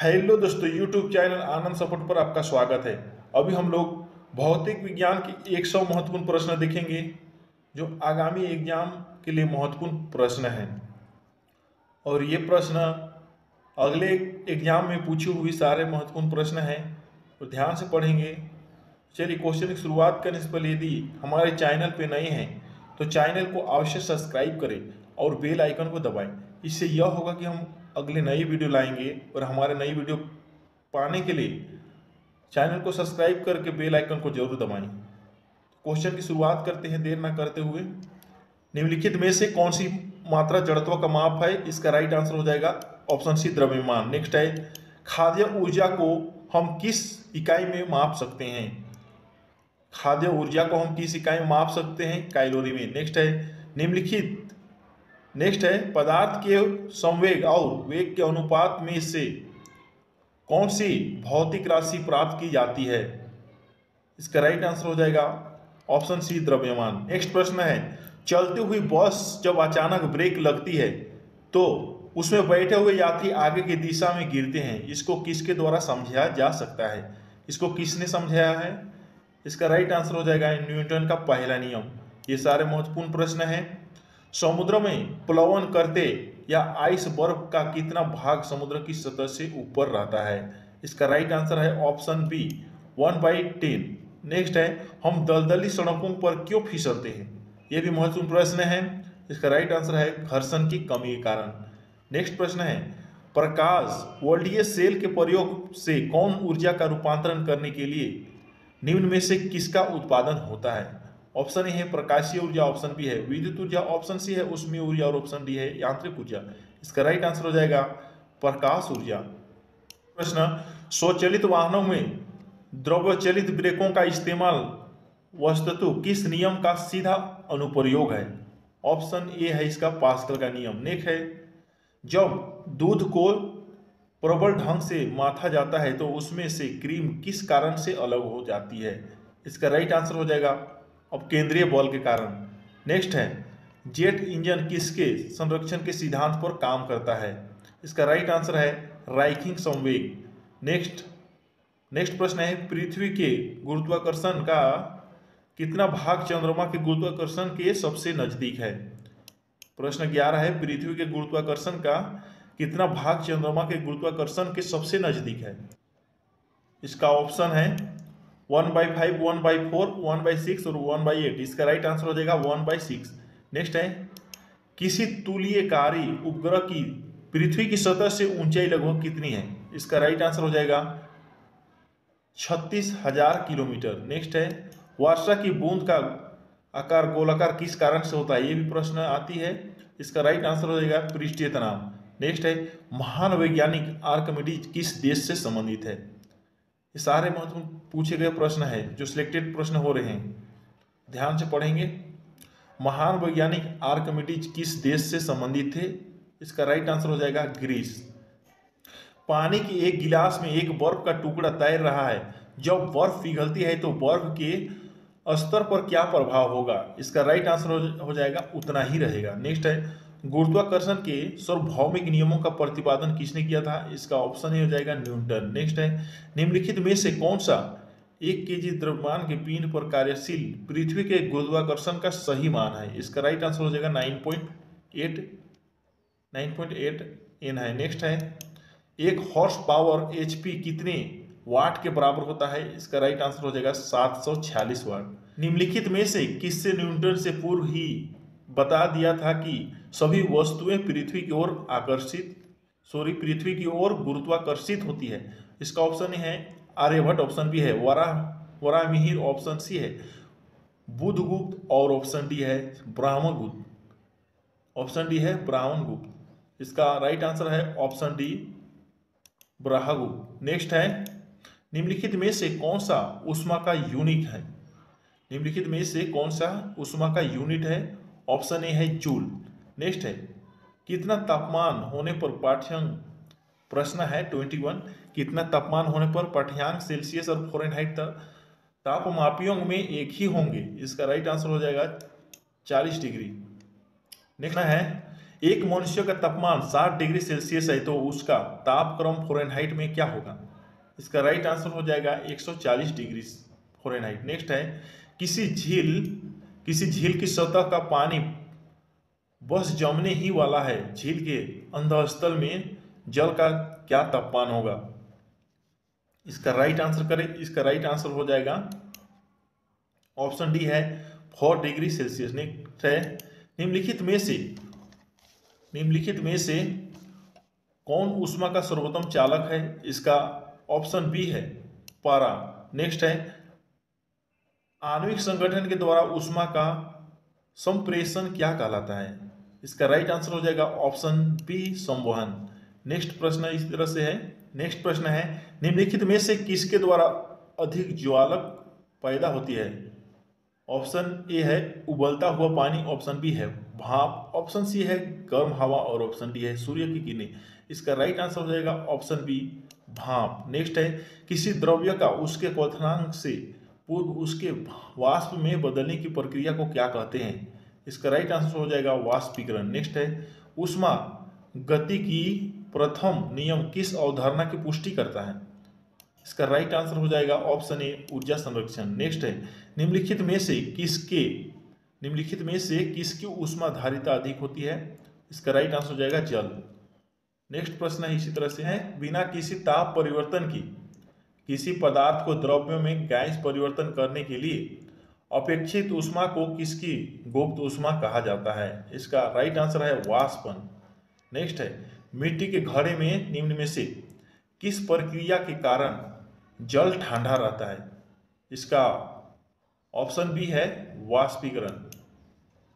Hello दोस्तों, YouTube channel आनंद support पर आपका स्वागत है। अभी हम लोग भौतिक विज्ञान के 100 महत्वपूर्ण प्रश्न देखेंगे जो आगामी एग्जाम के लिए महत्वपूर्ण प्रश्न हैं। और ये प्रश्न अगले एग्जाम में पूछी हुई सारे महत्वपूर्ण प्रश्न हैं, तो ध्यान से पढ़ेंगे। चलिए क्वेश्चन की शुरुआत करने से पहले यदि हमारे चैनल पे नए हैं तो चैनल को अवश्य सब्सक्राइब करें और बेल आइकन को दबाएं। इससे यह होगा कि हम अगले नई वीडियो लाएंगे और हमारे नई वीडियो पाने के लिए चैनल को सब्सक्राइब करके बेल आइकन को जरूर दबाएं। क्वेश्चन की शुरुआत करते हैं देर ना करते हुए। निम्नलिखित में से कौन सी मात्रा जड़त्व का माप है? इसका राइट आंसर हो जाएगा ऑप्शन सी, द्रव्यमान। नेक्स्ट है, खाद्य ऊर्जा को हम किस इकाई में माप सकते हैं? खाद्य ऊर्जा को हम किस इकाई में माप सकते हैं? कैलोरी में। नेक्स्ट है, निम्नलिखित नेक्स्ट है, पदार्थ के संवेग और वेग के अनुपात में से कौन सी भौतिक राशि प्राप्त की जाती है? इसका राइट आंसर हो जाएगा ऑप्शन सी, द्रव्यमान। नेक्स्ट प्रश्न है, चलती हुई बस जब अचानक ब्रेक लगती है तो उसमें बैठे हुए यात्री आगे की दिशा में गिरते हैं। इसको किसके द्वारा समझाया जा सकता है? इसको किसने समझाया है? इसका राइट आंसर हो जाएगा न्यूटन का पहला नियम। ये सारे महत्वपूर्ण प्रश्न हैं। समुद्र में प्लवन करते या आइस बर्फ का कितना भाग समुद्र की सतह से ऊपर रहता है? इसका राइट आंसर है ऑप्शन बी, 1/10। नेक्स्ट है, हम दलदली सड़कों पर क्यों फिसलते हैं? यह भी महत्वपूर्ण प्रश्न है। इसका राइट आंसर है घर्षण की कमी के कारण। नेक्स्ट प्रश्न है, प्रकाश वर्णीय सेल के प्रयोग से कौन ऊर्जा का रूपांतरण करने के लिए निम्न में से किसका उत्पादन होता है? ऑप्शन ए है प्रकाशीय ऊर्जा, ऑप्शन बी है विद्युत ऊर्जा, ऑप्शन सी है ऊष्मीय ऊर्जा और ऑप्शन डी है यांत्रिक ऊर्जा। इसका राइट आंसर हो जाएगा प्रकाश ऊर्जा। प्रश्न, स्वचालित वाहनों में द्रव्य चलित ब्रेकों का इस्तेमाल वस्तुतः किस नियम का सीधा अनुप्रयोग है? ऑप्शन ए है इसका पास्कल का नियम। नेक्स्ट है, जब दूध को प्रबल ढंग से माथा जाता है तो उसमें से क्रीम किस कारण से अलग हो जाती है? इसका राइट आंसर हो जाएगा अब केंद्रीय बल के कारण। नेक्स्ट है, जेट इंजन किसके संरक्षण के सिद्धांत पर काम करता है? इसका राइट आंसर है राइखिंग संवेग। नेक्स्ट प्रश्न है, पृथ्वी के गुरुत्वाकर्षण का कितना भाग चंद्रमा के गुरुत्वाकर्षण के सबसे नजदीक है? प्रश्न 11 है, पृथ्वी के गुरुत्वाकर्षण का कितना भाग चंद्रमा के गुरुत्वाकर्षण के सबसे नजदीक है? इसका ऑप्शन है 1/5, 1/4, 1/6 और 1/8। इसका राइट आंसर हो जाएगा 1/6। नेक्स्ट है, किसी तुल्यकारी उपग्रह की पृथ्वी की सतह से ऊंचाई लगभग कितनी है? इसका राइट आंसर हो जाएगा 36,000 किलोमीटर। नेक्स्ट है, वर्षा की बूंद का आकार गोलाकार किस कारण से होता है? ये भी प्रश्न आती है। इसका राइट आंसर हो जाएगा पृष्ठीय तनाव। नेक्स्ट है, महान वैज्ञानिक आर्किमिडीज किस देश से संबंधित है? ये सारे महत्वपूर्ण पूछे गए प्रश्न है जो सिलेक्टेड प्रश्न हो रहे हैं, ध्यान से पढ़ेंगे। महान वैज्ञानिक आर्किमिडीज किस देश से संबंधित थे? इसका राइट आंसर हो जाएगा ग्रीस। पानी की एक गिलास में एक बर्फ का टुकड़ा तैर रहा है, जब बर्फ पिघलती है तो बर्फ के स्तर पर क्या प्रभाव होगा? इसका राइट आंसर हो जाएगा उतना ही रहेगा। नेक्स्ट है, गुरुत्वाकर्षण के सार्वभौमिक नियमों का प्रतिपादन किसने किया था? इसका ऑप्शन हो जाएगा न्यूटन। नेक्स्ट है, निम्नलिखित में से कौन सा 1 केजी द्रव्यमान के पिंड पर कार्यशील पृथ्वी के गुरुत्वाकर्षण का सही मान है? इसका राइट आंसर हो जाएगा 9.8 N है। नेक्स्ट है, 1 हॉर्स पावर HP कितने वाट के बराबर होता है? इसका राइट आंसर हो जाएगा 746 वाट। निम्नलिखित में से किससे न्यूटन से पूर्व ही बता दिया था कि सभी वस्तुएं पृथ्वी की ओर गुरुत्वाकर्षित होती है? इसका ऑप्शन है आर्यभट्ट, ऑप्शन बी है वराहमिहिर, ऑप्शन सी है बुधगुप्त और ऑप्शन डी है ब्रह्मगुप्त। ऑप्शन डी है ब्रह्मगुप्त। इसका राइट आंसर है ऑप्शन डी, ब्रह्मगुप्त। नेक्स्ट है, निम्नलिखित में से कौन सा ऊष्मा का यूनिट है? निम्नलिखित में से कौन सा ऊष्मा का यूनिट है? ऑप्शन ए है जूल। नेक्स्ट है, कितना तापमान होने पर पाठ्यांक, प्रश्न है 21, कितना तापमान होने पर पाठ्यांक सेल्सियस और फ़ारेनहाइट तापमापियों में एक ही होंगे? इसका राइट आंसर हो जाएगा 40 डिग्री। नेक्स्ट है, एक मनुष्य का तापमान 60 डिग्री सेल्सियस है तो उसका तापक्रम फ़ारेनहाइट में क्या होगा? इसका राइट आंसर हो जाएगा 140 डिग्री फ़ारेनहाइट। नेक्स्ट है, किसी झील की सतह का पानी बस जमने ही वाला है, झील के अंतःस्थल में जल का क्या तापमान होगा? इसका राइट आंसर करें। इसका राइट आंसर हो जाएगा ऑप्शन डी है 4 डिग्री सेल्सियस। नेक्स्ट है, निम्नलिखित में से कौन ऊष्मा का सर्वोत्तम चालक है? इसका ऑप्शन बी है पारा। नेक्स्ट है, आणविक संगठन के द्वारा ऊष्मा का संप्रेषण क्या कहलाता है? इसका राइट आंसर हो जाएगा ऑप्शन बी संवहन। नेक्स्ट प्रश्न इस तरह से है। नेक्स्ट प्रश्न है, निम्नलिखित में से किसके द्वारा अधिक ज्वालक पैदा होती है? ऑप्शन ए है उबलता हुआ पानी, ऑप्शन बी है भाप, ऑप्शन सी है गर्म हवा और ऑप्शन डी है सूर्य की किरणें। इसका राइट आंसर हो जाएगा ऑप्शन बी भाप। नेक्स्ट है, किसी द्रव्य का उसके क्वथनांक से पूर्व उसके वाष्प में बदलने की प्रक्रिया को क्या कहते हैं? इसका राइट आंसर हो जाएगा वाष्पीकरण। नेक्स्ट है, ऊष्मा गति की प्रथम नियम किस अवधारणा की पुष्टि करता है? इसका राइट आंसर हो जाएगा ऑप्शन ए ऊर्जा संरक्षण। नेक्स्ट है, निम्नलिखित में से किसकी ऊष्मा धारिता अधिक होती है? इसका राइट आंसर हो जाएगा जल। नेक्स्ट प्रश्न है इसी तरह से है, बिना किसी ताप परिवर्तन की किसी पदार्थ को द्रव्य में गैस परिवर्तन करने के लिए अपेक्षित ऊष्मा को किसकी गुप्त ऊष्मा कहा जाता है? इसका राइट आंसर है वाष्पन। नेक्स्ट है, मिट्टी के घड़े में निम्न में से किस प्रक्रिया के कारण जल ठंडा रहता है? इसका ऑप्शन बी है वाष्पीकरण।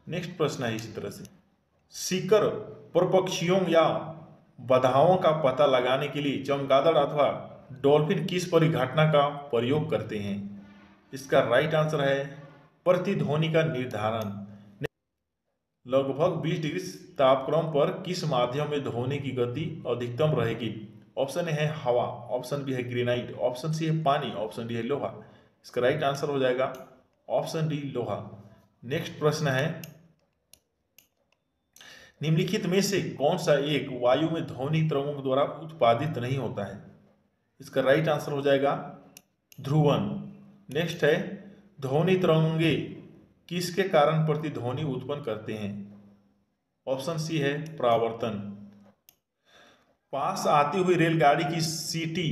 नेक्स्ट प्रश्न है इसी तरह से, सीकर परपक्षियों या बाधाओं का पता लगाने के लिए चमगादड़ अथवा डॉल्फिन किस परिघटना का प्रयोग करते हैं? इसका राइट आंसर है प्रतिध्वनि का निर्धारण। लगभग 20 डिग्री तापक्रम पर किस माध्यम में ध्वनि की गति अधिकतम रहेगी? ऑप्शन ए है हवा, ऑप्शन बी है ग्रेनाइट, ऑप्शन सी है पानी, ऑप्शन डी है लोहा। इसका राइट आंसर हो जाएगा ऑप्शन डी लोहा। नेक्स्ट प्रश्न है, निम्नलिखित में से कौन सा एक वायु में ध्वनि तरंगों द्वारा उत्पादित नहीं होता है? इसका राइट आंसर हो जाएगा ध्रुवन। नेक्स्ट है, ध्वनि तरंगे किसके कारण प्रतिध्वनि उत्पन्न करते हैं? ऑप्शन सी है परावर्तन। पास आती हुई रेलगाड़ी की सीटी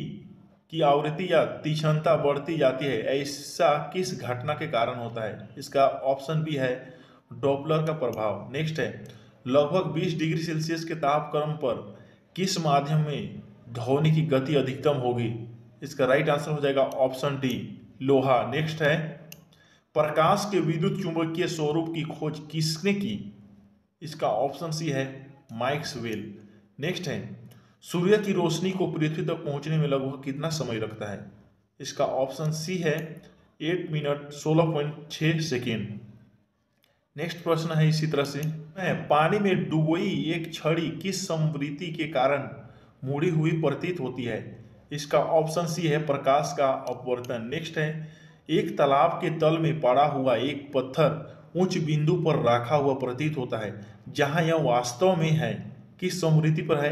की आवृत्ति या तीक्ष्णता बढ़ती जाती है, ऐसा किस घटना के कारण होता है? इसका ऑप्शन बी है डॉपलर का प्रभाव। नेक्स्ट है, लगभग 20 डिग्री सेल्सियस के तापक्रम पर किस माध्यम में ध्वनि की गति अधिकतम होगी? इसका राइट आंसर हो जाएगा ऑप्शन डी लोहा। नेक्स्ट है, प्रकाश के विद्युत चुंबकीय स्वरूप की खोज किसने की? इसका ऑप्शन सी है मैक्सवेल। नेक्स्ट है, सूर्य की रोशनी को पृथ्वी तक पहुंचने में लगभग कितना समय लगता है? इसका ऑप्शन सी है 8 मिनट 16.6 सेकेंड। नेक्स्ट प्रश्न है इसी तरह से, पानी में डूबी एक छड़ी किस समवृत्ति के कारण मुड़ी हुई प्रतीत होती है? इसका ऑप्शन सी है प्रकाश का अपवर्तन। नेक्स्ट है, एक तालाब के तल में पड़ा हुआ एक पत्थर उच्च बिंदु पर रखा हुआ प्रतीत होता है, जहां यह वास्तव में है किस समवृत्ति पर है,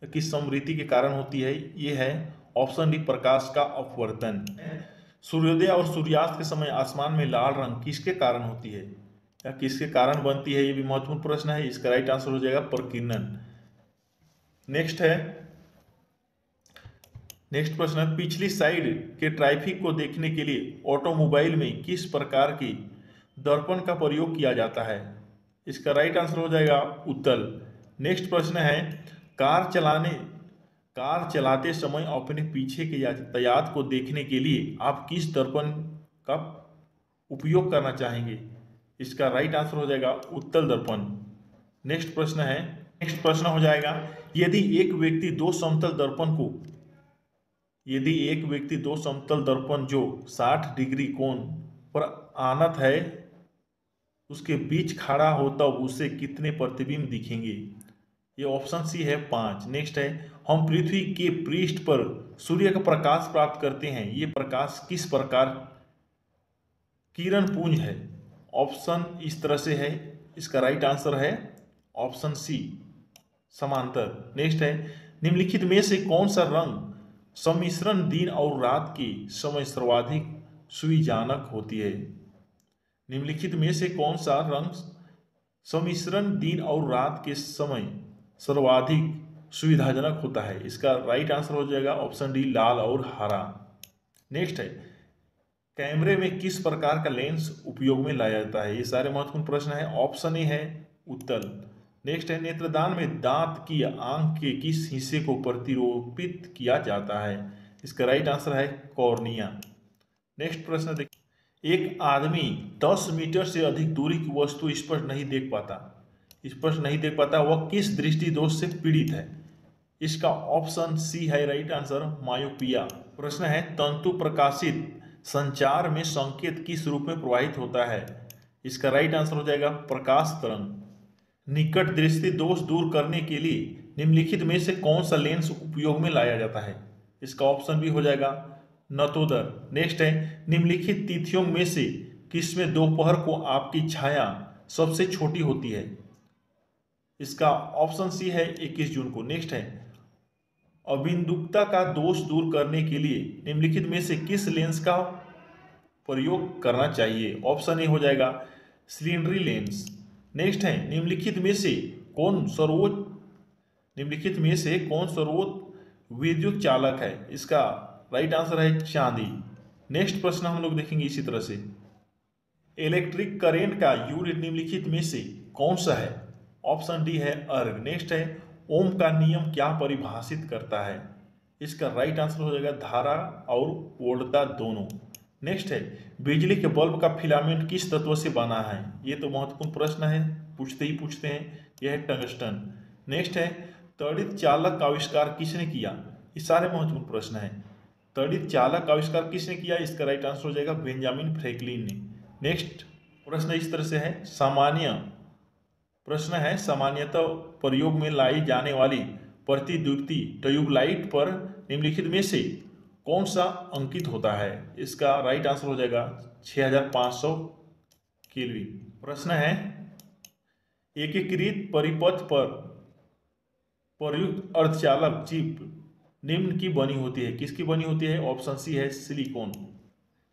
किस समवृत्ति के कारण होती है? ये है ऑप्शन डी प्रकाश का अपवर्तन। सूर्योदय और सूर्यास्त के समय आसमान में लाल रंग किसके कारण होती है या किसके कारण बनती है? ये भी महत्वपूर्ण प्रश्न है। इसका राइट आंसर हो जाएगा प्रकीर्णन। नेक्स्ट प्रश्न है, पिछली साइड के ट्रैफिक को देखने के लिए ऑटोमोबाइल में किस प्रकार की दर्पण का प्रयोग किया जाता है? इसका राइट आंसर हो जाएगा उत्तल। नेक्स्ट प्रश्न है, कार चलाते समय अपने पीछे के यातायात को देखने के लिए आप किस दर्पण का उपयोग करना चाहेंगे? इसका राइट आंसर हो जाएगा उत्तल दर्पण। नेक्स्ट प्रश्न हो जाएगा, यदि एक व्यक्ति दो समतल दर्पण जो 60 डिग्री कोण पर आनत है उसके बीच खड़ा हो तब उसे कितने प्रतिबिंब दिखेंगे? ये ऑप्शन सी है 5। नेक्स्ट है, हम पृथ्वी के पृष्ठ पर सूर्य का प्रकाश प्राप्त करते हैं, ये प्रकाश किस प्रकार किरण पुंज है? ऑप्शन इस तरह से है। इसका राइट आंसर है ऑप्शन सी समांतर। नेक्स्ट है, निम्नलिखित में से कौन सा रंग सम्मिश्रण दिन और रात के समय सर्वाधिक सुविधाजनक होती है? निम्नलिखित में से कौन सा रंग सम्मिश्रण दिन और रात के समय सर्वाधिक सुविधाजनक होता है? इसका राइट आंसर हो जाएगा ऑप्शन डी लाल और हरा। नेक्स्ट है, कैमरे में किस प्रकार का लेंस उपयोग में लाया जाता है? ये सारे महत्वपूर्ण प्रश्न है। ऑप्शन ए है उत्तल। नेक्स्ट है, नेत्रदान में दांत की आंख के किस हिस्से को प्रतिरोपित किया जाता है? इसका राइट आंसर है कॉर्निया। नेक्स्ट प्रश्न देखिए, एक आदमी 10 मीटर से अधिक दूरी की वस्तु स्पष्ट नहीं देख पाता, वह किस दृष्टि दोष से पीड़ित है? इसका ऑप्शन सी है राइट आंसर मायोपिया। प्रश्न है, तंतु प्रकाशित संचार में संकेत किस रूप में प्रवाहित होता है? इसका राइट आंसर हो जाएगा प्रकाश तरंग। निकट दृष्टि दोष दूर करने के लिए निम्नलिखित में से कौन सा लेंस उपयोग में लाया जाता है? इसका ऑप्शन भी हो जाएगा नतोदर। नेक्स्ट है, निम्नलिखित तिथियों में से किसमें दोपहर को आपकी छाया सबसे छोटी होती है? इसका ऑप्शन सी है 21 जून को। नेक्स्ट है, अबिंदुकता का दोष दूर करने के लिए निम्नलिखित में से किस लेंस का प्रयोग करना चाहिए? ऑप्शन ए हो जाएगा सिलिंडरी लेंस। नेक्स्ट है, निम्नलिखित में से कौन सर्वोच्च विद्युत चालक है? इसका राइट आंसर है चांदी। नेक्स्ट प्रश्न हम लोग देखेंगे इसी तरह से, इलेक्ट्रिक करेंट का यूनिट निम्नलिखित में से कौन सा है? ऑप्शन डी है अर्ग। नेक्स्ट है, ओम का नियम क्या परिभाषित करता है? इसका राइट आंसर हो जाएगा धारा और वोल्टता दोनों। नेक्स्ट है, बिजली के बल्ब का फिलामेंट किस तत्व से बना है? ये तो महत्वपूर्ण प्रश्न है, पूछते हैं। यह है टंगस्टन। नेक्स्ट है, तड़ित चालक का आविष्कार किसने किया? ये सारे महत्वपूर्ण प्रश्न है। तड़ित चालक का आविष्कार किसने किया? इसका राइट आंसर हो जाएगा बेंजामिन फ्रैंकलिन ने। नेक्स्ट प्रश्न इस तरह से है, सामान्यतः प्रयोग में लाई जाने वाली प्रतिद्युति ट्यूबलाइट पर निम्नलिखित में से कौन सा अंकित होता है? इसका राइट आंसर हो जाएगा 6500 केल्विन। प्रश्न है, एकीकृत परिपथ पर प्रयुक्त अर्धचालक चिप निम्न की बनी होती है? किसकी बनी होती है? ऑप्शन सी है सिलिकॉन।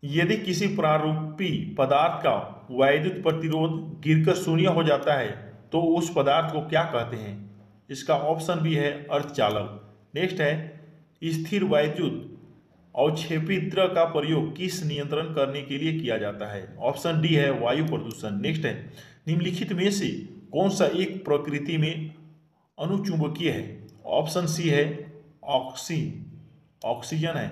यदि किसी प्रारूपी पदार्थ का वैद्युत प्रतिरोध गिरकर शून्य हो जाता है तो उस पदार्थ को क्या कहते हैं? इसका ऑप्शन भी है अर्धचालक। नेक्स्ट है, स्थिर वैद्युत अवक्षेपित का प्रयोग किस नियंत्रण करने के लिए किया जाता है? ऑप्शन डी है वायु प्रदूषण। नेक्स्ट है, निम्नलिखित में से कौन सा एक प्रकृति में अनुचुंबकीय है? ऑप्शन सी है ऑक्सीजन है।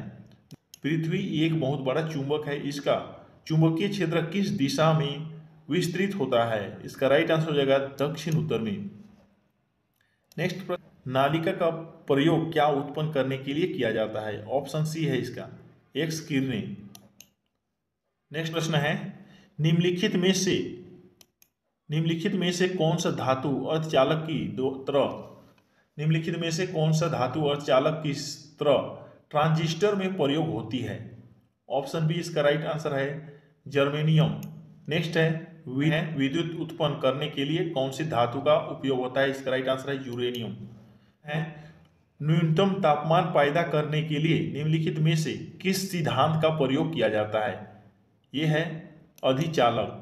पृथ्वी एक बहुत बड़ा चुंबक है, इसका चुंबकीय क्षेत्र किस दिशा में विस्तृत होता है? इसका राइट आंसर हो जाएगा दक्षिण उत्तर में। नेक्स्ट, नालिका का प्रयोग क्या उत्पन्न करने के लिए किया जाता है? ऑप्शन सी है इसका एक्स किरणें। नेक्स्ट प्रश्न है, निम्नलिखित में से कौन सा धातु अर्धचालक की तरह ट्रांजिस्टर में प्रयोग होती है? ऑप्शन बी इसका राइट आंसर है जर्मेनियम। नेक्स्ट है, विद्युत उत्पन्न करने के लिए कौन सी धातु का उपयोग होता है? इसका राइट आंसर है यूरेनियम है। न्यूनतम तापमान पैदा करने के लिए निम्नलिखित में से किस सिद्धांत का प्रयोग किया जाता है? यह है अधिचालक।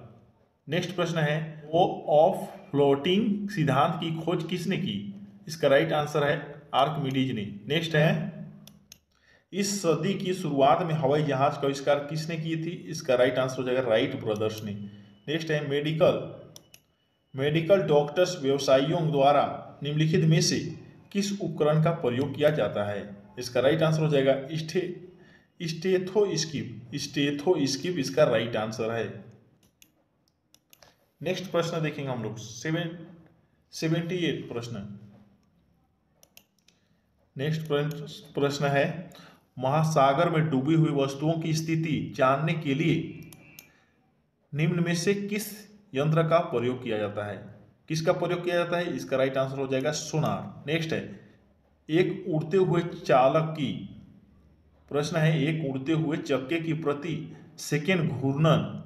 नेक्स्ट प्रश्न है, वो ऑफ फ्लोटिंग सिद्धांत की खोज किसने की? इसका राइट आंसर है आर्किमिडीज ने। नेक्स्ट है, इस सदी की शुरुआत में हवाई जहाज का आविष्कार किसने की थी? इसका राइट आंसर हो जाएगा राइट ब्रदर्स ने। नेक्स्ट है, मेडिकल डॉक्टर्स व्यवसायियों द्वारा निम्नलिखित में से किस उपकरण का प्रयोग किया जाता है? इसका राइट आंसर हो जाएगा स्टेथोस्कोप इसका राइट आंसर है। नेक्स्ट प्रश्न देखेंगे हम लोग 78 प्रश्न। नेक्स्ट प्रश्न है, महासागर में डूबी हुई वस्तुओं की स्थिति जानने के लिए निम्न में से किस यंत्र का प्रयोग किया जाता है? किसका प्रयोग किया जाता है? इसका राइट आंसर हो जाएगा सोनार। नेक्स्ट है, एक उड़ते हुए चक्के की प्रति सेकेंड घूर्णन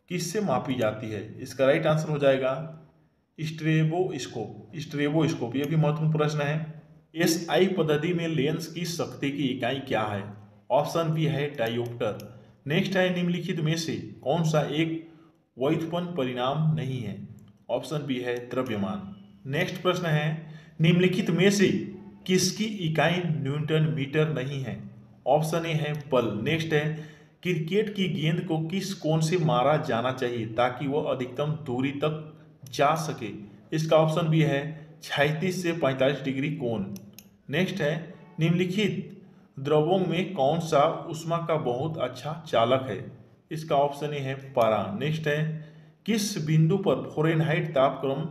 किससे मापी जाती है? इसका राइट आंसर हो जाएगा स्ट्रेबोस्कोप, ये भी महत्वपूर्ण प्रश्न है। एसआई पद्धति में लेंस की शक्ति की इकाई क्या है? ऑप्शन बी है डायोप्टर। नेक्स्ट है निम्नलिखित में से कौन सा एक व्युत्पन्न परिणाम नहीं है? ऑप्शन बी है द्रव्यमान। नेक्स्ट प्रश्न है निम्नलिखित में से किसकी इकाई न्यूटन मीटर नहीं है? ऑप्शन ए है बल। नेक्स्ट है क्रिकेट की गेंद को किस कोण से मारा जाना चाहिए ताकि वह अधिकतम दूरी तक जा सके? इसका ऑप्शन बी है 36 से 45 डिग्री कोण। नेक्स्ट है निम्नलिखित द्रवों में कौन सा ऊष्मा का बहुत अच्छा चालक है? इसका ऑप्शन ए है पारा। नेक्स्ट है किस बिंदु पर फ़ारेनहाइट तापक्रम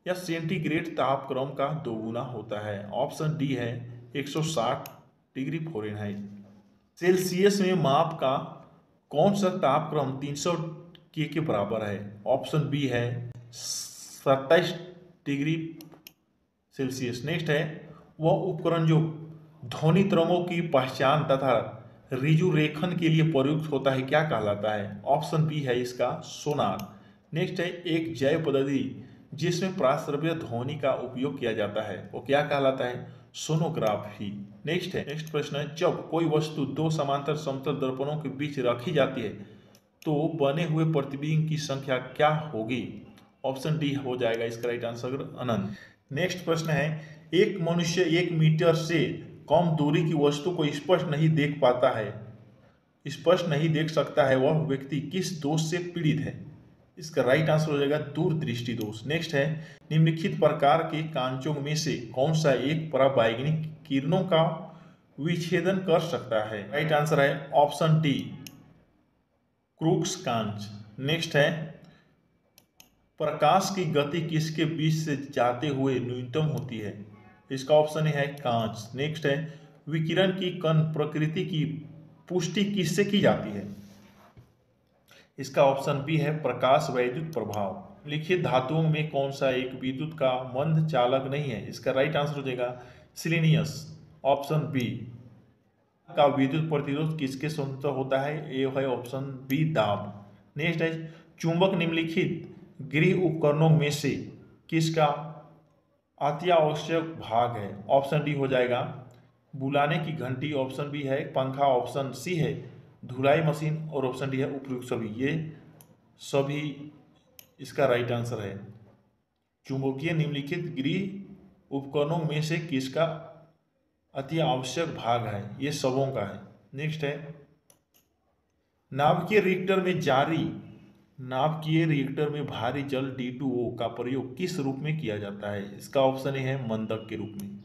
या सेंटीग्रेड तापक्रम का दोगुना होता है? ऑप्शन डी है 160 डिग्री फ़ारेनहाइट। सेल्सियस में माप का कौन सा तापक्रम 300 के बराबर है? ऑप्शन बी है 27 डिग्री सेल्सियस। नेक्स्ट है वह उपकरण जो ध्वनि तरंगों की पहचान तथा रिजुरेखन के लिए प्रयुक्त होता है क्या कहलाता है? ऑप्शन बी है इसका सोनार। नेक्स्ट है एक जैव पद्धति जिसमें प्राश्रव्य ध्वनि का उपयोग किया जाता है वो क्या कहलाता है? सोनोग्राफी। नेक्स्ट प्रश्न है जब कोई वस्तु दो समांतर समतल दर्पणों के बीच रखी जाती है तो बने हुए प्रतिबिंब की संख्या क्या होगी? ऑप्शन डी हो जाएगा इसका राइट आंसर अनंत। नेक्स्ट प्रश्न है एक मनुष्य 1 मीटर से कम दूरी की वस्तु को स्पष्ट नहीं देख सकता है, वह व्यक्ति किस दोष से पीड़ित है? इसका राइट आंसर हो जाएगा दूरदृष्टि दोष। नेक्स्ट है निम्नलिखित प्रकार के कांचों में से कौन सा एक पराबैंगनी किरणों का विच्छेदन कर सकता है? राइट आंसर है ऑप्शन डी क्रूक्स कांच। नेक्स्ट है प्रकाश की गति किसके बीच से जाते हुए न्यूनतम होती है? इसका ऑप्शन है कांच। नेक्स्ट है विकिरण की कण प्रकृति की पुष्टि किससे की जाती है? इसका ऑप्शन बी है प्रकाश वैद्युत प्रभाव। लिखित धातुओं में कौन सा एक विद्युत का मंद चालक नहीं है? इसका राइट आंसर हो जाएगा सिलेनियस। ऑप्शन बी का विद्युत प्रतिरोध किसके स्वतंत्र होता है? ये है ऑप्शन बी दाब। नेक्स्ट है चुंबक निम्नलिखित गृह उपकरणों में से किसका अत्यावश्यक भाग है? ऑप्शन डी हो जाएगा बुलाने की घंटी। ऑप्शन बी है पंखा। ऑप्शन सी है धुलाई मशीन और ऑप्शन डी है उपयुक्त सभी। ये सभी इसका राइट आंसर है। चुंबकीय निम्नलिखित गृह उपकरणों में से किसका अति आवश्यक भाग है? ये सबों का है। नेक्स्ट है नाभिकीय रिएक्टर में भारी जल D2O का प्रयोग किस रूप में किया जाता है? इसका ऑप्शन है मंदक के रूप में।